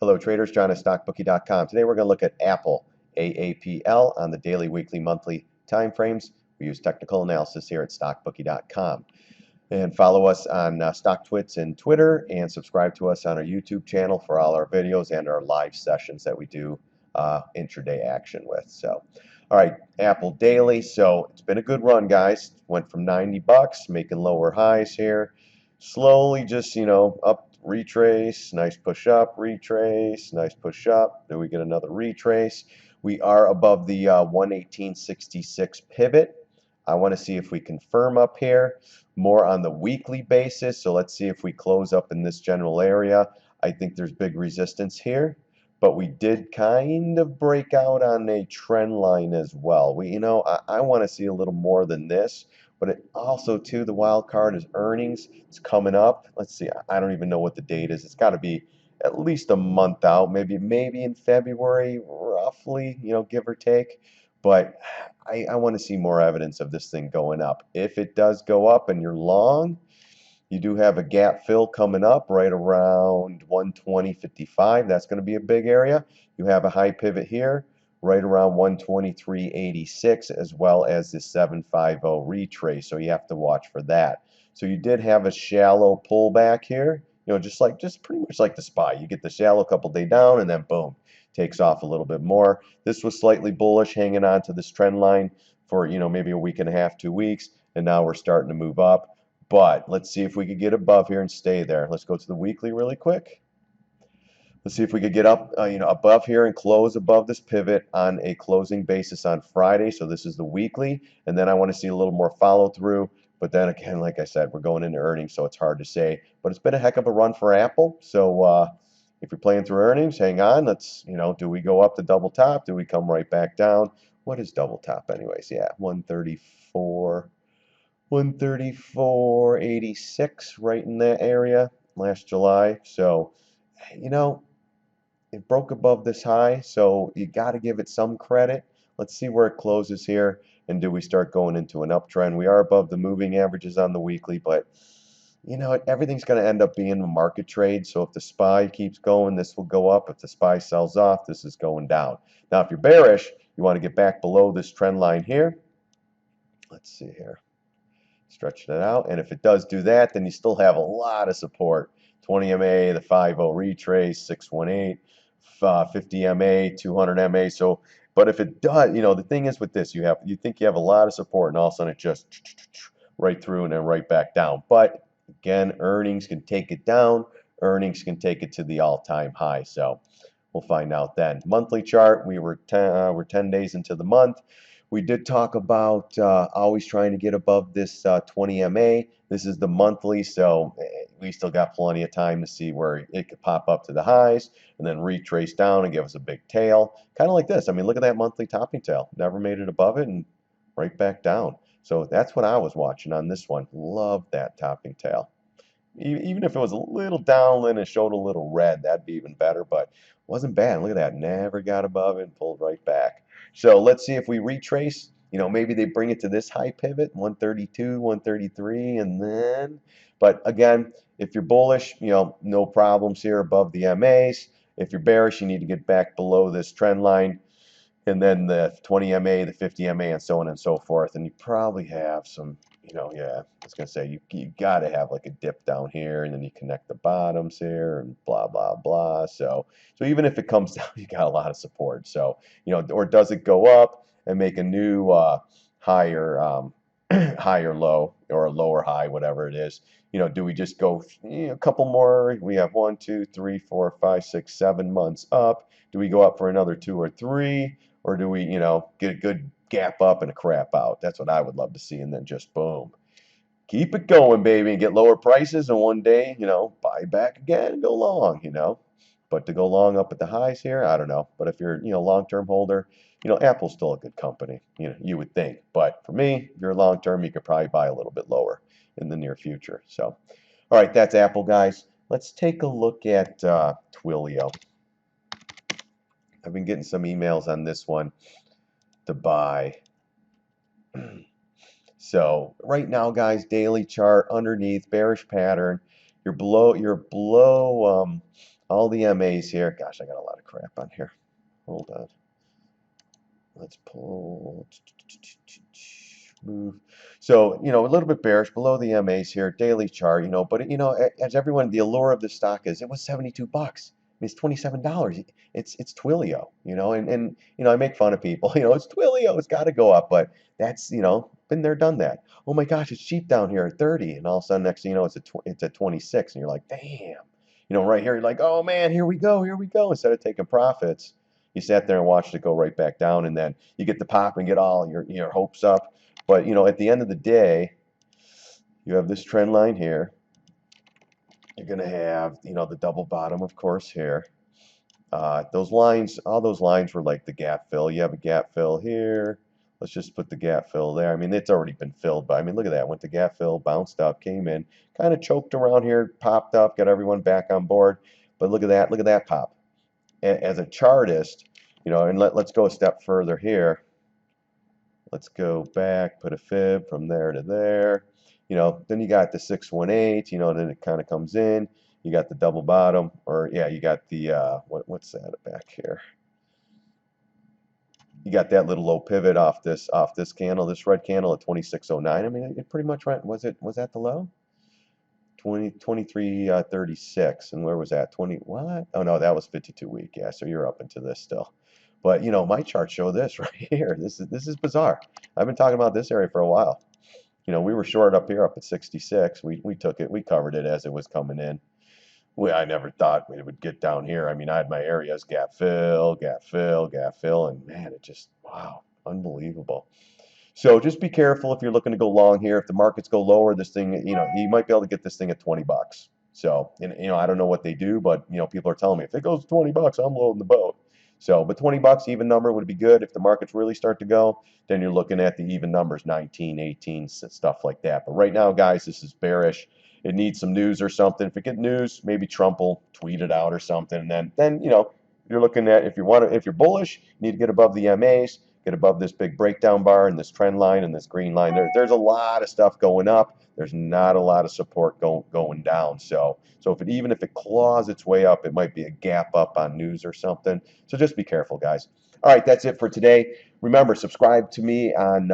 Hello traders, John at StockBookie.com. Today we're going to look at Aapl, AAPL, on the daily, weekly, monthly time frames. We use technical analysis here at StockBookie.com. And follow us on StockTwits and Twitter, and subscribe to us on our YouTube channel for all our videos and our live sessions that we do intraday action with. So, all right, Aapl daily. So it's been a good run, guys. Went from 90 bucks, making lower highs here. Slowly just, up, retrace, nice push up, retrace, nice push up. Then we get another retrace. We are above the 118.66 pivot. I want to see if we confirm up here more on the weekly basis. So let's see if we close up in this general area. I think there's big resistance here, but we did kind of break out on a trend line as well. I want to see a little more than this, but it also too, the wild card is earnings. It's coming up. Let's see. I don't even know what the date is. It's got to be at least a month out, maybe in February, roughly, give or take. But I want to see more evidence of this thing going up. If it does go up and you're long, you do have a gap fill coming up right around 120.55. That's going to be a big area. You have a high pivot here right around 123.86, as well as the 750 retrace. So you have to watch for that. So you did have a shallow pullback here, just pretty much like the SPY. You get the shallow couple day down and then boom, takes off a little bit more. This was slightly bullish, hanging on to this trend line for maybe a week and a half, 2 weeks, and now we're starting to move up. But let's see if we could get above here and stay there. Let's go to the weekly really quick. Let's see if we could get up, above here and close above this pivot on a closing basis on Friday. So this is the weekly, and then I want to see a little more follow through. But then again, like I said, we're going into earnings, so it's hard to say. But it's been a heck of a run for Aapl. So if you're playing through earnings, hang on. Let's, do we go up to double top? Do we come right back down? What is double top anyways? Yeah, 134.86, right in that area last July. So, it broke above this high, so you got to give it some credit. Let's see where it closes here, and do we start going into an uptrend? We are above the moving averages on the weekly, but everything's going to end up being a market trade. So if the SPY keeps going, this will go up. If the SPY sells off, this is going down. Now, if you're bearish, you want to get back below this trend line here. Let's see here. Stretching it out. And if it does do that, then you still have a lot of support. 20 MA, the 50 retrace, 618, 50 MA, 200 MA. So, but if it does, the thing is with this, you think you have a lot of support, and all of a sudden it just right through and then right back down. But again, earnings can take it down. Earnings can take it to the all-time high. So we'll find out then. Monthly chart, we're 10 days into the month. We did talk about always trying to get above this 20 MA. This is the monthly, so we still got plenty of time to see where it could pop up to the highs and then retrace down and give us a big tail. Kind of like this. I mean, look at that monthly topping tail. Never made it above it and right back down. So that's what I was watching on this one. Love that topping tail. Even if it was a little downwind and showed a little red, that'd be even better, but wasn't bad. Look at that. Never got above it and pulled right back. So let's see if we retrace. Maybe they bring it to this high pivot, 132, 133, and then, but again, if you're bullish, no problems here above the MAs. If you're bearish, you need to get back below this trend line, and then the 20 MA, the 50 MA, and so on and so forth. And you probably have some, yeah, I was going to say, you got to have like a dip down here, and then you connect the bottoms here, and blah, blah, blah. So even if it comes down, you got a lot of support. So, or does it go up and make a new higher higher low, or a lower high, whatever it is? Do we just go a couple more? We have 1, 2, 3, 4, 5, 6, 7 months up. Do we go up for another 2 or 3? Or do we, get a good gap up and a crap out? That's what I would love to see, and then just boom. Keep it going, baby, and get lower prices, and one day, buy back again and go long, But to go long up at the highs here, I don't know. But if you're, long-term holder, Apple's still a good company, you would think. But for me, if you're long-term, you could probably buy a little bit lower in the near future. So, all right, that's Aapl, guys. Let's take a look at Twilio. I've been getting some emails on this one to buy. So right now, guys, daily chart underneath bearish pattern. You're below all the MAs here. Gosh, I got a lot of crap on here. Hold on. Let's pull, move. So, you know, a little bit bearish below the MAs here, daily chart, you know, but, you know, as everyone, the allure of the stock is, it was 72 bucks. I mean, it's $27. It's Twilio, you know, and, you know, I make fun of people, you know, it's Twilio, it's got to go up, but that's, you know, been there, done that. Oh my gosh, it's cheap down here at 30. And all of a sudden, next thing you know, it's at 26. And you're like, damn, you know, right here, you're like, oh man, here we go, here we go. Instead of taking profits, you sat there and watched it go right back down, and then you get the pop and get all your hopes up. But you know, at the end of the day, you have this trend line here. You're gonna have, you know, the double bottom, of course, here. Those lines, all those lines were like the gap fill. You have a gap fill here. Let's just put the gap fill there. I mean, it's already been filled, but I mean, look at that. Went to gap fill, bounced up, came in, kind of choked around here, popped up, got everyone back on board. But look at that pop. As a chartist, you know, and let's go a step further here. Let's go back, put a fib from there to there. You know, then you got the 618, you know, and then it kind of comes in. You got the double bottom, or yeah, you got the what's that back here? You got that little low pivot off this candle, this red candle at 2609. I mean, it pretty much went. Was that the low? 2336, and where was that? 20 what? Oh no, that was 52 week. Yeah, so you're up into this still. But you know, my charts show this right here. This is bizarre. I've been talking about this area for a while. You know, we were short up here up at 66. We took it, we covered it as it was coming in. I never thought it would get down here. I mean, I had my areas gap fill, gap fill, gap fill, and man, it just wow, unbelievable. So just be careful if you're looking to go long here. If the markets go lower, this thing, you know, you might be able to get this thing at 20 bucks. So, and, you know, I don't know what they do, but, you know, people are telling me if it goes to 20 bucks, I'm loading the boat. So, but 20 bucks, even number would be good. If the markets really start to go, then you're looking at the even numbers, 19, 18, stuff like that. But right now, guys, this is bearish. It needs some news or something. If it get news, maybe Trump will tweet it out or something. And then you know, you're looking at if you're bullish, you need to get above the MAs, get above this big breakdown bar and this trend line and this green line. There's a lot of stuff going up. There's not a lot of support going down. So even if it claws its way up, it might be a gap up on news or something. So just be careful, guys. All right, that's it for today. Remember, subscribe to me on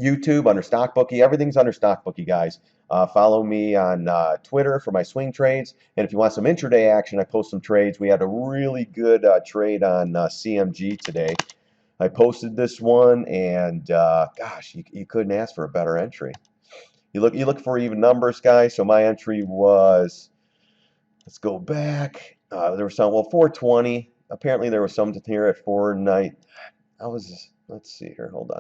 YouTube under StockBookie. Everything's under StockBookie, guys. Follow me on Twitter for my swing trades. And if you want some intraday action, I post some trades. We had a really good trade on CMG today. I posted this one, and gosh, you couldn't ask for a better entry. You look for even numbers, guys. So my entry was, let's go back. There was some, well, 420. Apparently there was some here at 490. Let's see here. Hold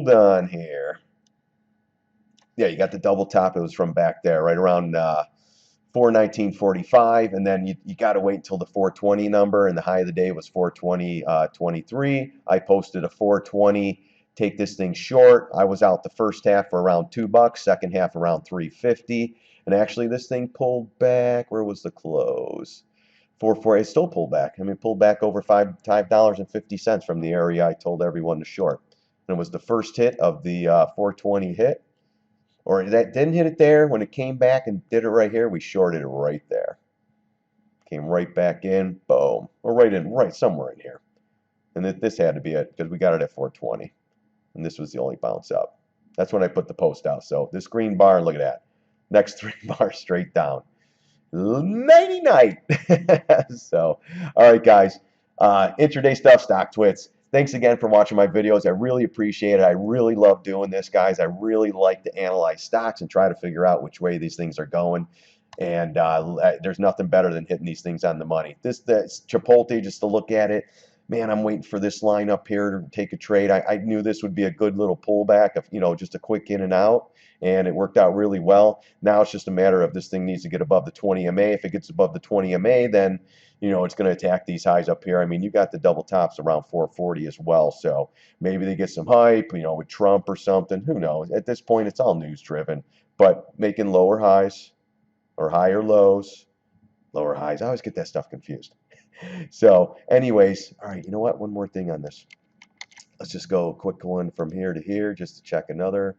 on here. Yeah, you got the double top. It was from back there, right around 419.45, and then you got to wait until the 420 number, and the high of the day was 420.23. I posted a 420. Take this thing short. I was out the first half for around $2, second half around 350, and actually this thing pulled back. Where was the close? 4.4. It still pulled back. I mean, it pulled back over $5.50 from the area I told everyone to short. And it was the first hit of the 420 hit. Or that didn't hit it there. When it came back and did it right here, we shorted it right there. Came right back in, boom. Or right somewhere in here. And this had to be it because we got it at 420. And this was the only bounce up. That's when I put the post out. So this green bar, look at that. Next 3 bars straight down. Nighty night. So, all right, guys. Intraday stuff, stock twits. Thanks again for watching my videos. I really appreciate it. I really love doing this, guys. I really like to analyze stocks and try to figure out which way these things are going. And there's nothing better than hitting these things on the money. This Chipotle, just to look at it, man, I'm waiting for this line up here to take a trade. I knew this would be a good little pullback of, you know, just a quick in and out. And it worked out really well. Now it's just a matter of this thing needs to get above the 20 MA. If it gets above the 20 MA, then, you know, it's going to attack these highs up here. I mean, you got the double tops around 440 as well. So maybe they get some hype, you know, with Trump or something. Who knows? At this point, it's all news driven. But making lower highs or higher lows, lower highs. I always get that stuff confused. So anyways, all right, you know what? One more thing on this. Let's just go a quick one from here to here just to check another.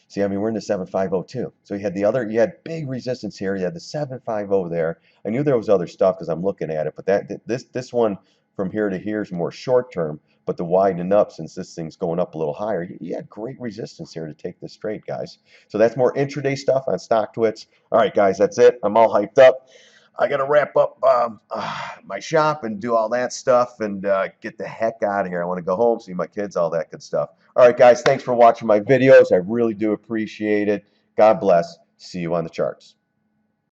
See, I mean, we're in the 750 too. So you had big resistance here. You had the 750 there. I knew there was other stuff because I'm looking at it, but this one from here to here is more short term. But to widen up, since this thing's going up a little higher, you had great resistance here to take this trade, guys. So that's more intraday stuff on StockTwits. All right, guys, that's it. I'm all hyped up. I got to wrap up my shop and do all that stuff and get the heck out of here. I want to go home, see my kids, all that good stuff. All right, guys, thanks for watching my videos. I really do appreciate it. God bless. See you on the charts.